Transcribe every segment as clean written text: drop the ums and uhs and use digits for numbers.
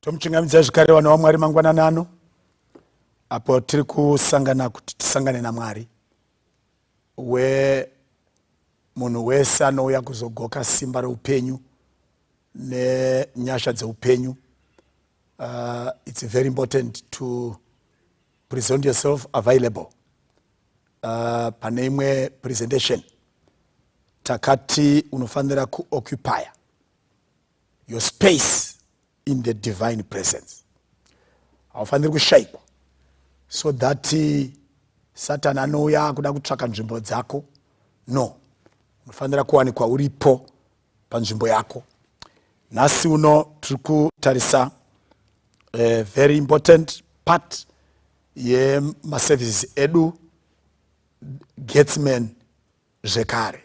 Tomuchingamidza Zvekare vana vaMwari mangwanani ano apo tiri kusangana kuti tisangane naMwari munhu wese anouya kuzogoka simba reupenyu nenyasha dzeupenyu. It's very important to present yourself available. Pane imwe presentation takati unofanira kuoccupy your space in the divine presence. Haufaniri kushaikwa so that Satan anouya kuda kutsvaka nzvimbo dzako. No, unofanira kuwanikwa uripo panzvimbo yako. Nhasi uno tiri kutarisa very important part yemaservices edu, Getsimeni Zvekare,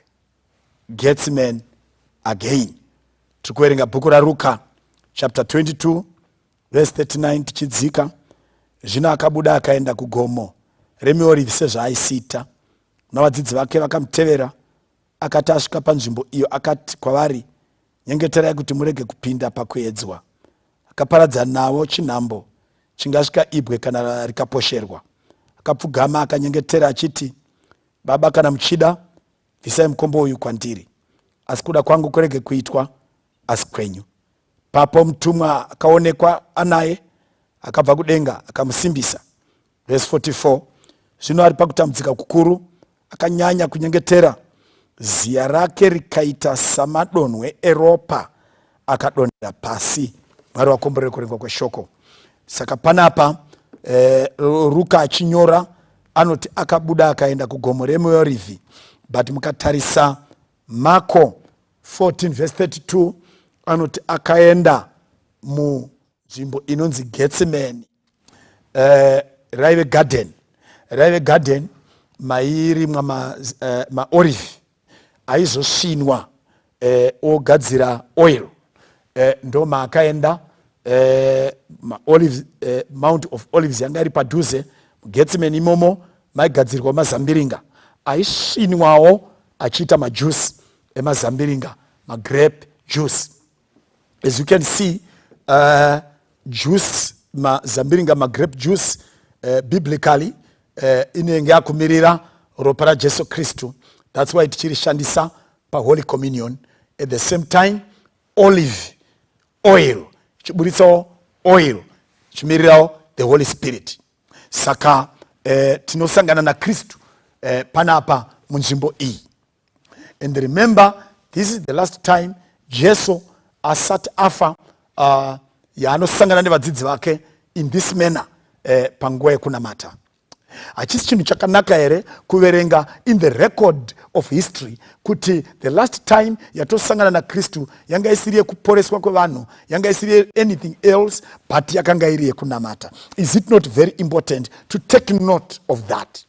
Getsimeni again. Tiri kuverenga bhuku raRuka chapter 22 verse 39 tichidzika. Zvino akabuda akaenda kugomo reMiorivhi sezvaaisiita, navadzidzi vake vakamutevera. Akati asvika panzvimbo iyo akati kwavari, nyengeterai kuti murege kupinda pakuedzwa. Akaparadza navo chinhambo chingasvika ibwe kana rikaposherwa. Akapfugama akanyengetera achiti, Baba, kana muchida bvisai mukombo uyu kwandiri, asi kuda kwangu kurege kuitwa asi kwenyu. Papo mutumwa akaonekwa anaye, akabva kudenga akamusimbisa. Verse 44, zvino ari pakutambudzika kukuru akanyanya kunyengetera, ziya rake rikaita samadonhwe eropa, akadonhera pasi. Mwari wakomborere kurengwa kweshoko. Saka panapa Ruka achinyora anoti akabuda akaenda kugomo reMiorivhi, but mukatarisa Marko 14 verse 32 anoti akaenda munzvimbo inonzi Getsimeni, raive garden mairi maolive aizosvinwa ogadzira oil, ndo maakaenda. Mount of Olives yanga iri padhuze muGetsemani imomo maigadzirwa mazambiringa aisvinwawo achiita majuice emazambiringa, magrape juice. As you can see, juice mazambiringa magrape juice biblically inenge yakumirira ropa raJesu Kristu. That's why tichirishandisa paHoly Communion. At the same time, olive oil chiburitsawo oil chimirirawo the Holy Spirit. Saka tinosangana na Kristu panapa munzvimbo iyi. And remember, this is the last time Jesu asati afa yaanosangana nevadzidzi vake in this manner panguva yekunamata. Hachisi chinhu chakanaka here kuverenga in the record of history kuti the last time yatosangana na Kristu yanga isiri yekuporeswa kwevanhu, yanga isiri anything else but yakanga iri yekunamata. Is it not very important to take note of that?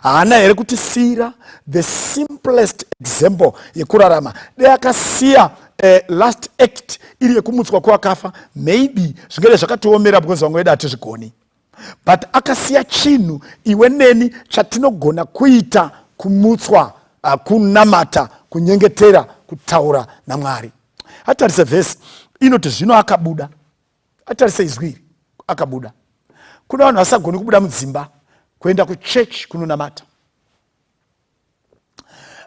Haana here kuti sira the simplest example yekurarama deakasiya last act iri yekumutswa kwakafa, maybe zvingere zvakatoomera because vamwe vedu hatizvigoni, but akasiya chinhu iwe neni chatinogona kuita kumutswa, kunamata, kunyengetera, kutaura naMwari. Hatarise vhesi inoti zvino akabuda, hatarise izwi iri akabuda. Kuna vanhu vasagoni kubuda mudzimba kuenda kuchurch kunonamata.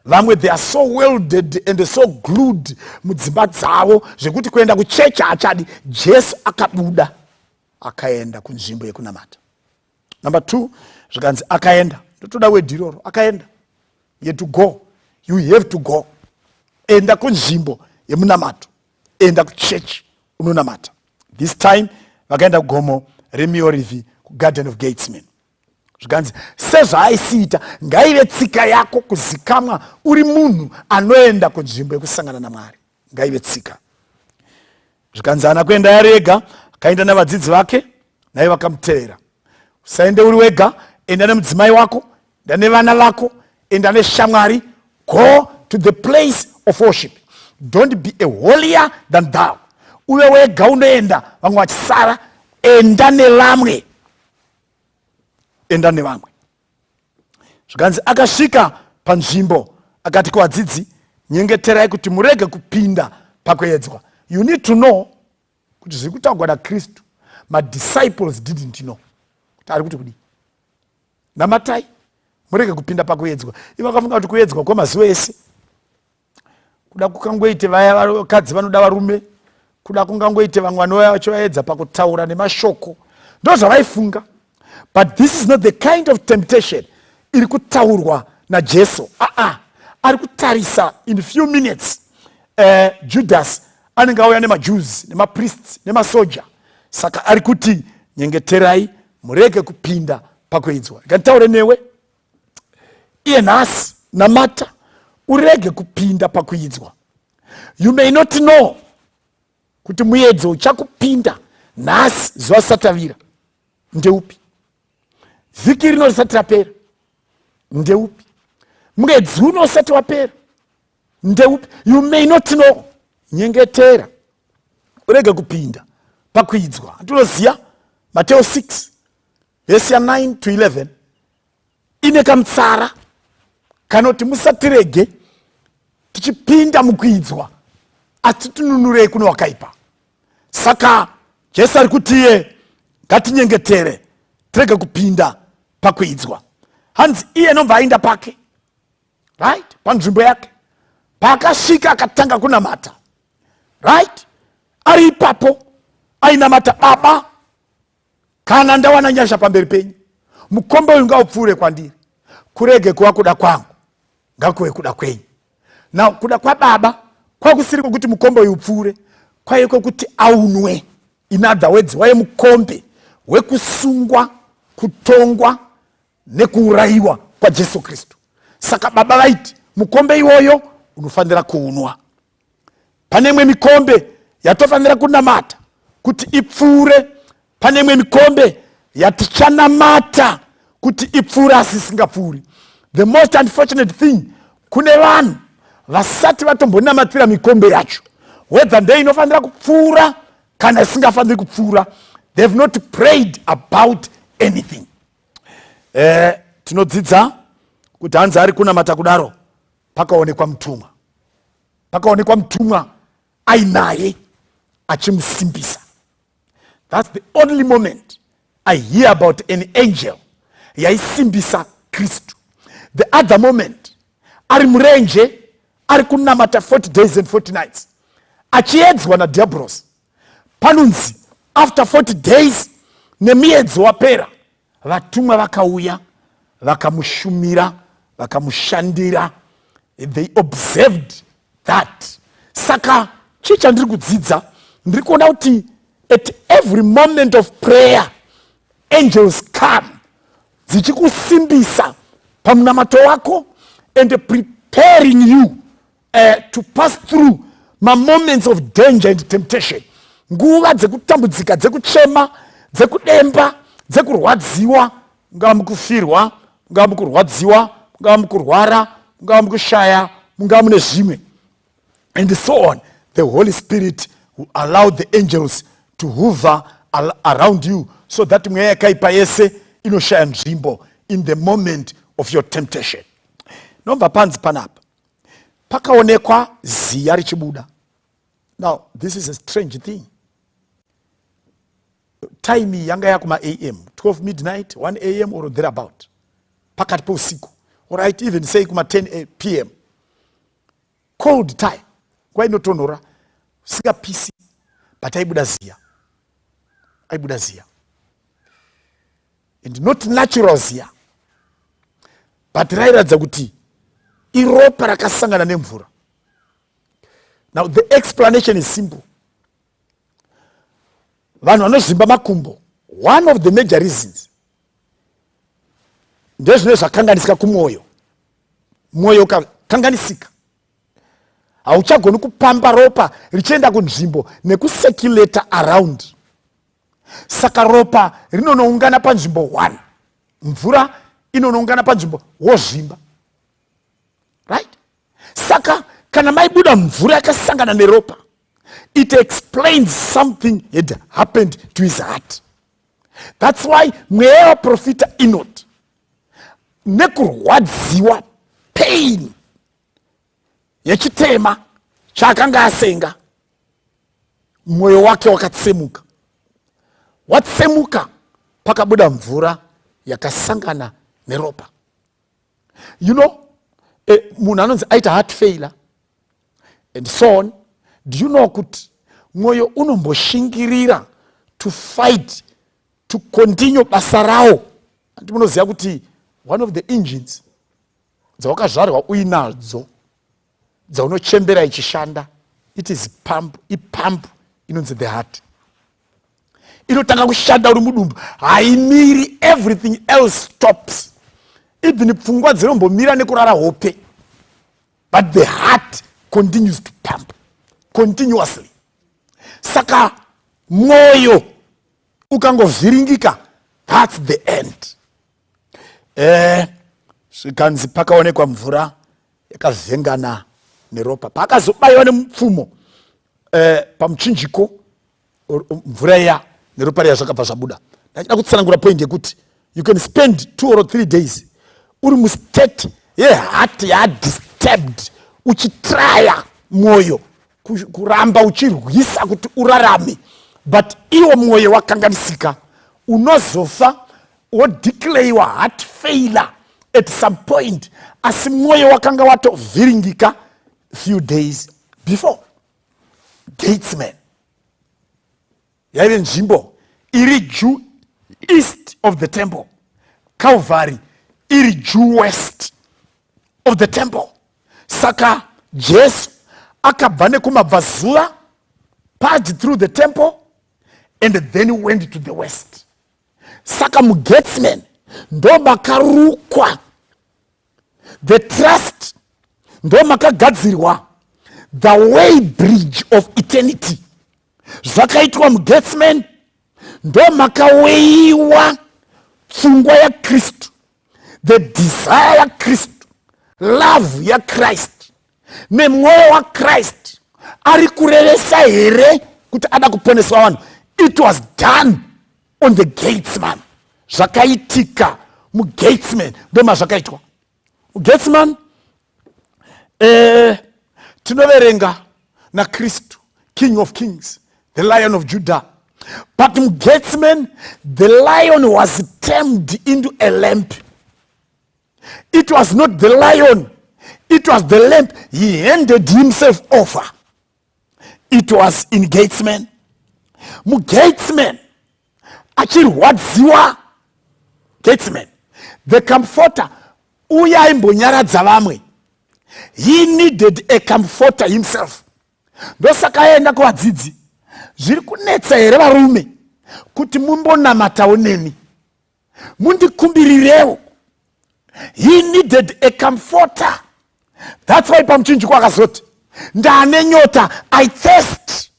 Vamwe they are so welded and so glued mudzimba dzavo zvekuti kuenda kuchurch hachadi. Jesu akabuda akaenda kunzvimbo yekunamata. Number 2, zvikanzi akaenda. Ndotoda wedhi iroro, akaenda. You have to go. You have to go. Enda kunzvimbo yemunamato. Enda kuchurch unonamata. This time vakaenda kugomo reMiorivhi kuGarden of Getsimeni. Zvikanzi sezvaaisiita ngaive tsika yako kuzikamwa uri munhu anoenda kunzvimbo yekusangana naMwari. Ngaive tsika. Zvikanzi haana kuenda ari ega, akaenda navadzidzi vake naye vakamutevera. Usaende uri wega, enda nemudzimai wako, enda nevana vako, enda neshamwari. Go to the place of worship. Don't be a holier than thou. Uwe wega unoenda, vamwe vachisara, enda nevamwe. Enda nevamwe. Zvikanzi akasvika panzvimbo akati kuvadzidzi, nyengeterai kuti murege kupinda pakuedzwa. You need to know kuti zviri kutaurwa naKristu, madisciples didn't know kuti ari kuti kudi. Namatai murege kupinda pakuedzwa. Ivo vakafunga kuti kuedzwa kwemazuva ese kuda kukangoite vaya vakadzi vanoda varume, kuda kungangoite vamwe vanouya vachivaedza pakutaura nemashoko, ndo zvavaifunga. But this is not the kind of temptation iri kutaurwa naJesu. Ari kutarisa in few minutes Judas anenge auya nemaJews nemapriests nemasoja. Saka ari kuti nyengeterai murege kupinda pakuedzwa. Nganditaure newe iye nhasi namata, urege kupinda pakuedzwa. You may not know kuti muedzo uchakupinda nhasi zuva risati ravira ndeupi, vhiki rino risati rapera ndeupi, mwedzi uno usati wapera ndeupi. You may not know. Nyengetera urege kupinda pakuedzwa. Ndinoziya Mateo 6 verse 9 to 11 ine kamutsara kanoti musatirege tichipinda mukuedzwa asi tinunurei kuno wakaipa. Saka Jesu ari kuti iye ngatinyengetere tirege kupinda pakuedzwa. Hanzi iye nobva aenda pake, right, panzvimbo yake paakasvika akatanga kunamata, right, ari ipapo ainamata, Baba, kana ndawana nyasha pamberi penyu, mukombe uyu ngaupfuure kwandiri, kurege kuva kuda kwangu, ngakuve kuda kwenyu. Na kuda kwaBaba kwakusiri kwokuti mukombe uyu upfuure, kwaiye kwokuti aunwe. In other words, waiye mukombe wekusungwa, kutongwa nekuurayiwa kwaJesu Kristu. Saka Baba vaiti mukombe iwoyo unofanira kuunwa. pane imwe mikombe yatofanira kunamata kuti ipfuure, pane imwe mikombe yatichanamata kuti ipfuure asi isingapfuuri. The most unfortunate thing, kune vanhu vasati vatombonamatira mikombe yacho, whether ndei inofanira kupfuura kana isingafaniri kupfuura. They have not prayed about anything. Tinodzidza kuti hanzi ari kunamata kudaro pakaonekwa mutumwa. Pakaonekwa mutumwa ainaye achimusimbisa. That's the only moment I hear about an angel yaisimbisa Kristu. The other moment, ari murenje, ari kunamata 40 days and 40 nights. Achiedzwa na diablos. Panunzi, after 40 days, nemiedzo wapera, vatumwa vakauya, vakamushumira, vakamushandira. They observed that. Saka, chicha ndiri kudzidza, ndiri kuona kuti at every moment of prayer, angels come, dzichikusimbisa pamunamato wako, and preparing you to pass through my moments of danger and temptation. Nguva dzekutambudzika, dzekuchema, dzekudemba, dzekurwadziwa, mungava mukufirwa, mungava mukurwadziwa, mungava mukurwara, mungava mukushaya, mungava mune zvimwe, and so on. The Holy Spirit will allow the angels to hover around you, so that mweya yakaipa yese inoshaya nzvimbo in the moment of your temptation. Nomva panzi panapa pakaonekwa ziya richibuda. Now this is a strange thing. Time yanga yakuma AM 12 midnight 1 AM or thereabout, pakati pousiku, or right, even say kuma 10 PM, cold time, kwa inotonhora, sika pisi, but aibuda ziya, aibuda ziya, and not natural ziya, but rairadza kuti iropa rakasangana nemvura. Now the explanation is simple. Vanhu vanozvimba makumbo, one of the major reasons ndezvine zvakanganisika kumwoyo. Mwoyo ukakanganisika, hauchagoni kupamba ropa richienda kunzvimbo nekucirculata around. Saka ropa rinonoungana panzvimbo 1, mvura inonoungana panzvimbo wozvimba, right? Saka kana maibuda mvura yakasangana neropa, it explains something had happened to his heart. That's why mweya waprofita Enoch, nekurwadziwa, pain yechitema chaakanga asenga, mwoyo wake wakatsemuka. Watsemuka pakabuda mvura yakasangana neropa. You know, munhu anonzi aita heart failure and so on. Do you know kuti mwoyo unomboshingirira to fight, to continue basa rawo? Andi munoziva kuti one of the engines dzawakazvarwa uinadzo, dzaunochembera ichishanda, it is pump, ipump inonzi the heart. Inotanga kushanda uri mudumbu, haimiri, everything else stops. Even pfungwa dzinombomira nekurara hope, but the heart continues to pump continuously. Saka mwoyo ukangovhiringika, that's the end. Zvikanzi pakaonekwa mvura yakavhengana neropa, pakazobayiwa nemupfumo pamuchinjiko, mvura iya neropa riya zvakabva zvabuda. Ndachida kutsanangura point yekuti you can spend 2 or 3 days uri mustate yeheart yadisturbed, uchitraya mwoyo kuramba uchirwisa kuti urarame, but iwo mwoyo wakanganisika, unozofa wodeclarewa heart failure at some point, asi mwoyo wakanga watovhiringika few days before. Getsimeni yaive nzvimbo iri due east of the temple, Calvary iri due west of the temple. Saka Jesu akabva nekumabvazuva, passed through the temple, and then went to the west. Saka muGetsimeni ndo makarukwa the trust, ndo makagadzirwa the way bridge of eternity. Zvakaitwa mugetsemani ndo makaweyiwa pfungwa yaKristu, the desire yaKristu, love yaChrist nemwoyo waChrist ari kurevesa here kuti ada kuponesa vanhu. It was done on the Getsemani. Zvakaitika mugetsemani ndo mazvakaitwa. Getsemani tinoverenga naKristu, King of Kings, the Lion of Judah. But in Getsemani, the lion was turned into a lamb. It was not the lion, it was the lamb. He handed himself over. It was in Getsemani. Getsemani achirwadziwa Getsemani, the comforter uya aimbonyaradza vamwe. He needed a comforter himself. Ndosaka aenda kuvadzidzi, zviri kunetsa here varume kuti mumbonamatawo neni, mundikumbirirewo. He needed a comforter. That's why pamuchinjikwa akazoti ndane nyota, I thirst.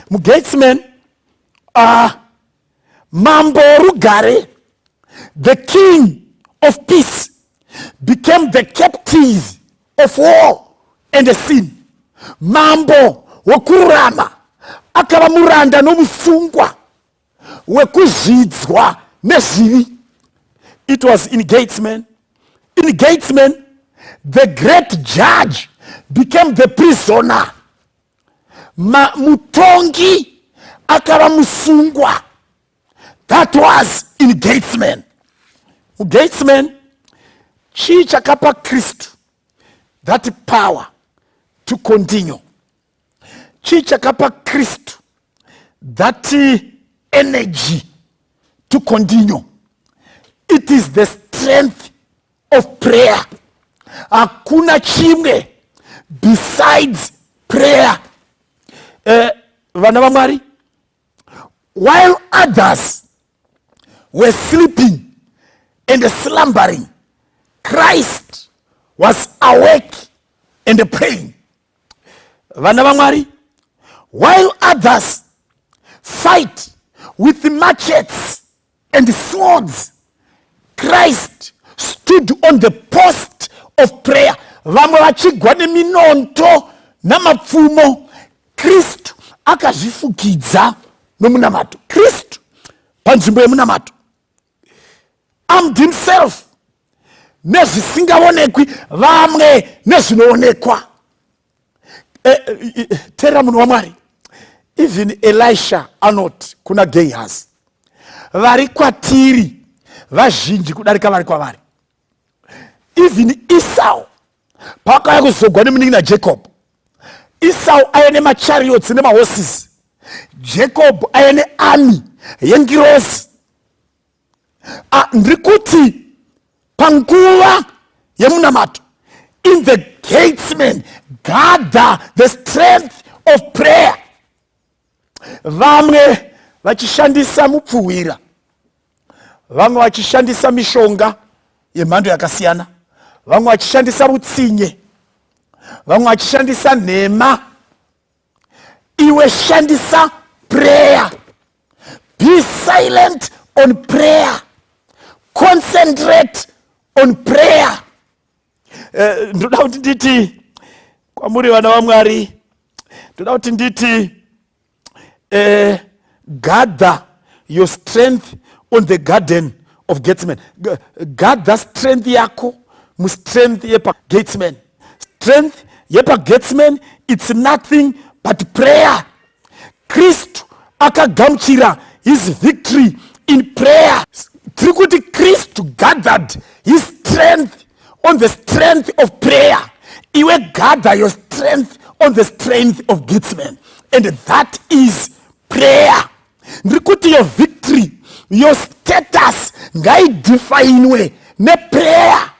Mugetsemani mambo rugare, the king of peace, became the captive of war and sin. Mambo wokurama akava muranda nomusungwa wekuzvidzwa nezvivi. It was in Getsemani. In Getsemani, the great judge became the prisoner. Mutongi akava musungwa. That was in Getsemani. Getsemani chii chakapa Kristu that power to continue. Chii chakapa Kristu that energy to continue. It is the strength of prayer. Hakuna chimwe besides prayer. Vana vaMwari, while others were sleeping and slumbering, Christ was awake and praying. Vana vaMwari, while others fight with machetes and swords, Christ stood on the post of prayer. Vamwe vachigwa neminonto namapfumo, Kristu akazvifukidza nomunamato. Kristu panzvimbo yemunamato armed himself nezvisingaonekwi, vamwe nezvinoonekwa. Tera munhu waMwari, even Elisha anoti kuna Gehazi, vari kwatiri vazhinji kudarika vari kwavari. Even Esau pakauya kuzogwa nemuningi naJacob, Esau aine machariots nemahorses, Jacob aine army yengirozi. Ndiri kuti panguva yemunamato, in the Getsemani, gather the strength of prayer. Vamwe vachishandisa mupfuwira, vamwe vachishandisa mishonga yemhando yakasiyana, vamwe vachishandisa rutsinye, vamwe vachishandisa nhema. Iwe shandisa prayer. Be silent on prayer. Concentrate on prayer. Ndoda kuti nditi kwamuri vana vaMwari, ndoda kuti nditi gather your strength on the garden of Getsemani. Gather strength yako mu strength yepa Getsemani. Strength yepa Getsemani, it's nothing but prayer. Kristu akagamuchira his victory in prayer. Tiri kuti Kristu gathered his strength on the strength of prayer. Iwe gather your strength on the strength of Getsemani, and that is prayer. Ndiri kuti your victory, your status ngaidefinwe neprayer.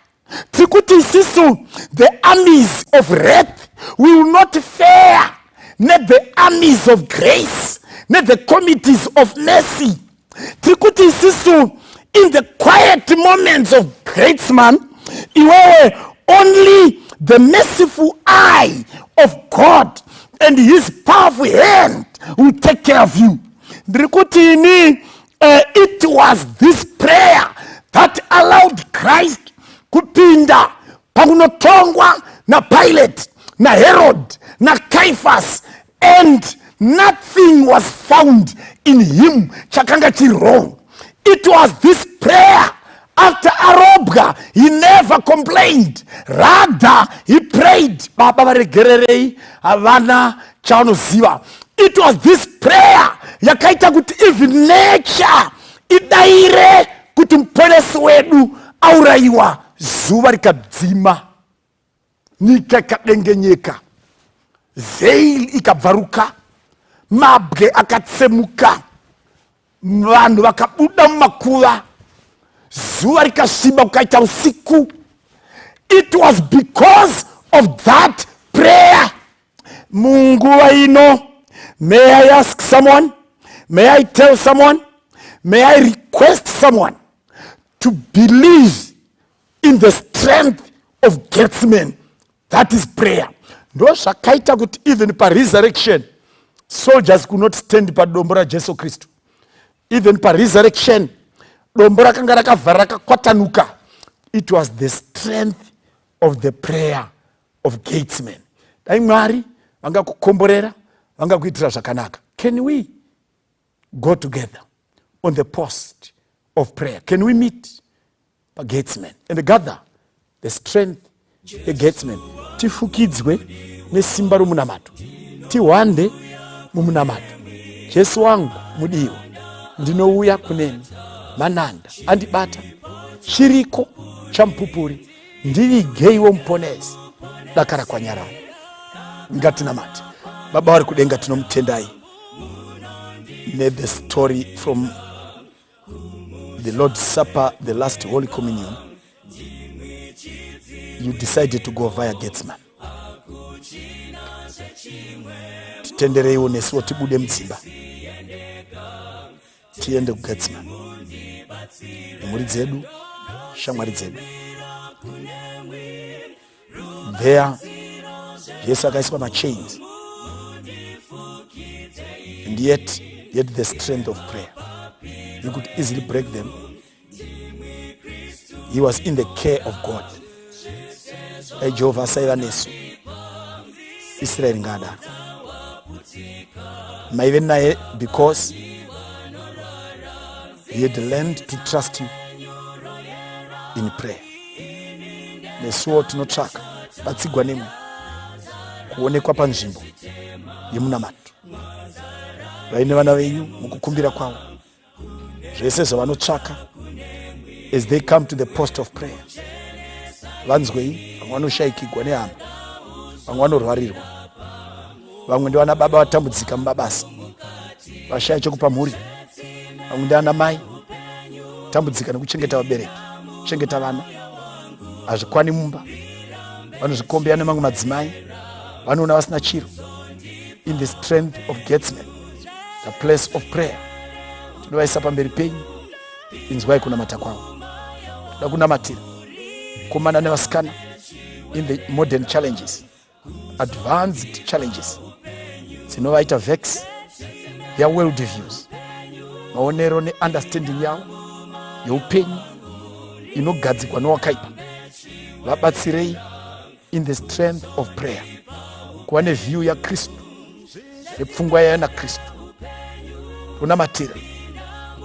Tiri kuti isisu the armies of wrath will not fare, not the armies of grace, not the committees of mercy. Tiri kuti isisu in the quiet moments of Getsemani, iwewe only the merciful eye of God and his powerful hand will take care of you. It was this prayer that allowed Christ kupinda pakunotongwa na Pilate na Herod na Caiaphas, and nothing was found in him chakanga chiri wrong. It was this prayer. After Arobga, he never complained. Rather, he prayed. It was this prayer yakaita kuti even nature idaire kuti mponesi wedu auraiwa. Zuva rikadzima, nyika ikadengenyeka, veil ikabvaruka, mabwe akatsemuka, vanhu vakabuda mumakuva, zuva rikasviba kukaita usiku. It was because of that prayer. Munguva ino, may I ask someone, may I tell someone, may I request someone to believe in the strength of Getsimeni. That is prayer. Ndo zvakaita kuti even pa resurrection soldiers could not stand pa dombo ra Jesu Kristu. Even pa resurrection dombo rakanga rakavhara rakakwatanuka. It was the strength of the prayer of Getsimeni. Dai Mwari vanga kukomborera, vanga kuitira zvakanaka. Can we go together on the post of prayer? Can we meet pa Getsimeni and gather the strength ya Getsimeni? Tifukidzwe nesimba romunamato, tiwande mumunamato. Jesu wangu mudiwa, ndinouya kuneni, mananda andibata, chiriko champupuri, ndivigeiwo muponesi, dakara kwa nyarara. Ngatinamati. Baba wari kudenga tinomutendai. May the story from the Lord's Supper, the last Holy Communion, you decided to go via Getsimeni. Titenderei nesuwo tibude mdzimba, tiende ku Getsimeni. Nemhuri dzedu, shamwari dzedu. There, Yesu akaiswa machains, and yet the strength of prayer. You could easily break them. He was in the care of God. Jehovah saiva nesu Israel ngada maive naye because he had learned to trust you in prayer. Nesuwo tinotsvaka batsigwa nemwe kuonekwa panzvimbo yemunamato. Vaine vana venyu mukukumbira kwavo, zvese zvavanotsvaka as they come to the post of prayer. Vanzwei, vamwe vanoshayikigwa nehama, vamwe vanorwarirwa, vamwe ndivana baba vatambudzika mumabasa, vashaya chokupa mhuri, vamwe ndivana mai tambudzika nekuchengeta vabereki, kuchengeta vana, hazvikwani mumba, vanozvikombera nemamwe madzimai, vanoona vasina chiro. In the strength of Getsimeni, the place of prayer, tinovaisa pamberi penyu, inzwai kunamata kwavo. Toda kunamatira komana nevasikana in the modern challenges, advanced challenges dzinovaita vex their world views, maonero neunderstanding yavo yeupenyu inogadzikwa nowakaipa. Vabatsirei in the strength of prayer, kuva neview yaKristu nepfungwa yayo naKristu. Kunamatira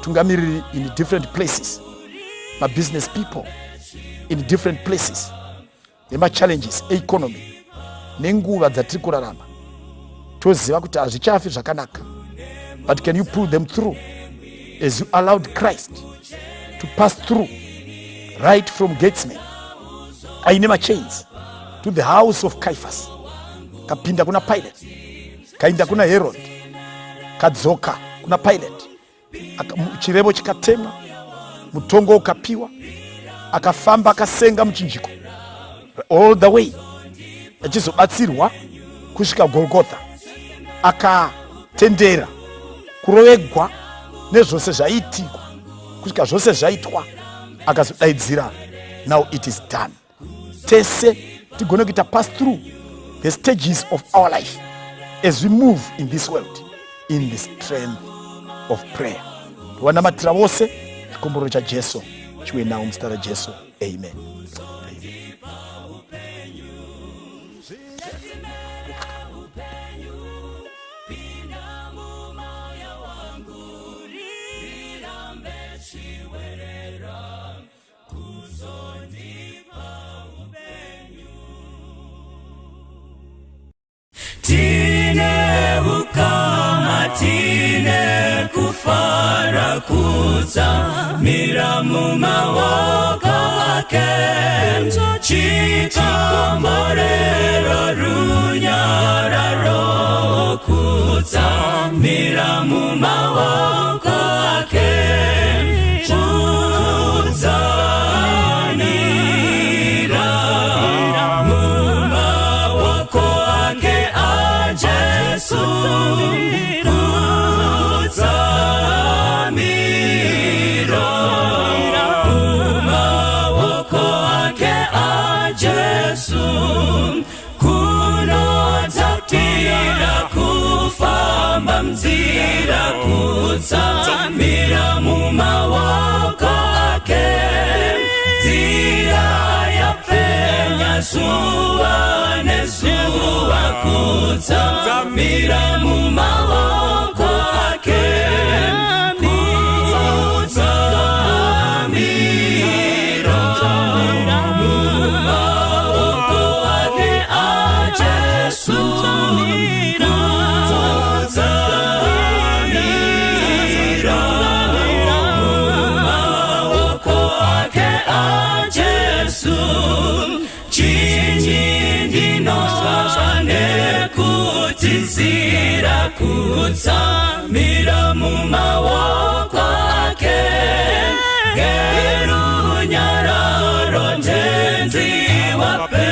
tungamiriri in different places, my business people in different places, nemachallenges economy nenguva dzatiri kurarama. Toziva kuti hazvichafi zvakanaka, but can you pull them through as you allowed Christ to pass through right from Getsimeni aine machains to the house of Caiaphas, kapinda kuna Pilate, kainda kuna Herod, kadzoka kuna Pilate, chirevo chikatemwa, mutongo ukapiwa, akafamba akasenga muchinjiko all the way achizobatsirwa kusvika Golgotha, akatendera kurovegwa nezvose zvaiitikwa kusvika zvose zvaitwa, akazodaidzira now it is done. Tese tigone kuita pass through the stages of our life as we move in this world in the strength of prayer. Wanamatira wose chikombero cha Jesu chiwe nawo mstara Jesu. Amen. Tine ukama tine kufara kuza miramu mawaka ake chikamorero runyararo kuza miramu mawaka ake mzira kutsamira mumawoko ake zira ya penya zuwa nezuwa kutsamira mumawoko ake zira kutsamira mumawoko ake geru nyararo ntenzi wape